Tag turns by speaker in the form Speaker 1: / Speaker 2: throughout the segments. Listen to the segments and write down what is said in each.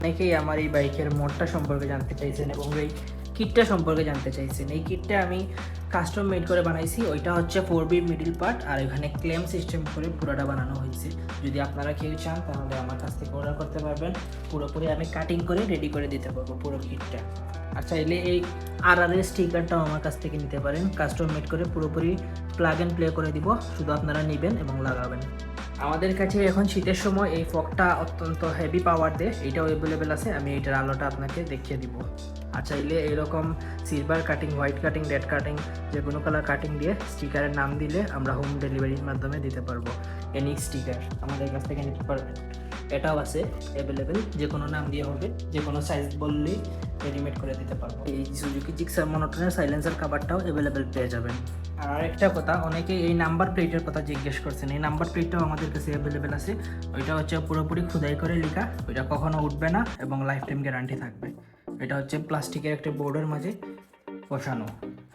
Speaker 1: অনেকেই আমার এই বাইকের মোডটা সম্পর্কে জানতে চাইছেন এবং এই কিটটা সম্পর্কে জানতে চাইছেন। এই কিটটা আমি কাস্টম মেড করে বানাইছি। ওইটা হচ্ছে 4B মিডল পার্ট, আর এখানে ক্লেম সিস্টেম করে পুরোটা বানানো হয়েছে। যদি আপনারা কেউ চান তাহলে আমার কাছ থেকে অর্ডার করতে পারবেন। পুরোপুরি আমি কাটিং করে রেডি করে দিতে পারবো পুরো কিটটা। আর চাইলে এই RR স্টিকারটাও আমার কাছ থেকে নিতে পারেন। কাস্টম মেড করে পুরোপুরি প্লাগ অ্যান্ড প্লে করে দিব, শুধু আপনারা নেবেন এবং লাগাবেন। আমাদের কাছে এখন শীতের সময় এই ফগটা অত্যন্ত হেভি পাওয়ার দেয়, এইটাও অ্যাভেলেবেল আছে। আমি এইটার আলোটা আপনাকে দেখিয়ে দিব। আর চাইলে এরকম silver cutting, white cutting, red cutting, যে কোনো কালার কাটিং দিয়ে স্টিকারের নাম দিলে আমরা হোম ডেলিভারির মাধ্যমে দিতে পারবো। এনি স্টিকার আমাদের কাছ থেকে নিতে পারবেন। এটাও আছে অ্যাভেলেবেল, যে কোনো নাম দিয়ে হবে, যে কোনো সাইজ বললেই রেডিমেড করে দিতে পারবো। এই সুজুকি জিক্সার মনোটনের সাইলেন্সার কাভারটাও অ্যাভেলেবেল পেয়ে যাবেন। আর আরেকটা কথা, অনেকে এই নাম্বার প্লেটের কথা জিজ্ঞেস করছেন। এই নাম্বার প্লেটটাও আমাদের কাছে অ্যাভেলেবেল আছে। ওইটা হচ্ছে পুরোপুরি খোদাই করে লেখা, ওইটা কখনো উঠবে না এবং লাইফ টাইম গ্যারান্টি থাকবে। এটা হচ্ছে প্লাস্টিকের একটা বোর্ডের মাঝে বসানো।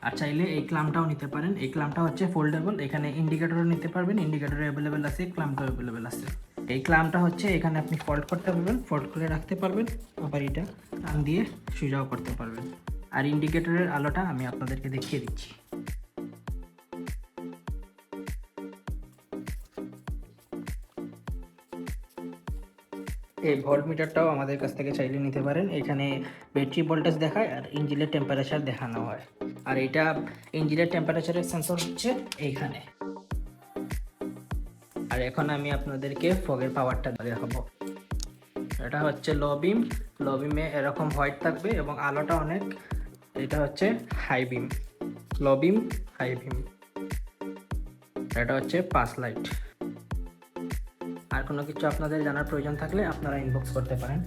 Speaker 1: আর চাইলে এই ক্লামটাও নিতে পারেন। এই ক্লামটা হচ্ছে ফোল্ডেবল, এখানে ইন্ডিকেটরও নিতে পারবেন, ইন্ডিকেটর অ্যাভেলেবেল আছে, ক্লামটাও অ্যাভেলেবেল আছে। এই ক্লামটা হচ্ছে এখানে আপনি ফোল্ড করতে পারবেন, ফোল্ড করে রাখতে পারবেন, আবার এটা টান দিয়ে সোজাও করতে পারবেন। আর ইন্ডিকেটরের আলোটা আমি আপনাদেরকে দেখিয়ে দিচ্ছি। এই ভোল্ট মিটারটাও আমাদের কাছ থেকে চাইলে নিতে পারেন। এখানে ব্যাটারি ভোল্টেজ দেখায় আর ইঞ্জিনের টেম্পারেচার দেখানো হয়। আর এটা ইঞ্জিনের টেম্পারেচারের সেন্সর হচ্ছে এইখানে। আর এখন আমি আপনাদেরকে ফগের পাওয়ারটা দেখাবো। এটা হচ্ছে লো বিম, লো বিমে এরকম হোয়াইট থাকবে এবং আলোটা অনেক। এটা হচ্ছে হাই বিম, লো বিম, হাই বিম। এটা হচ্ছে পাস লাইট। আর কোনো কিছু আপনাদের জানার প্রয়োজন থাকলে আপনারা ইনবক্স করতে পারেন।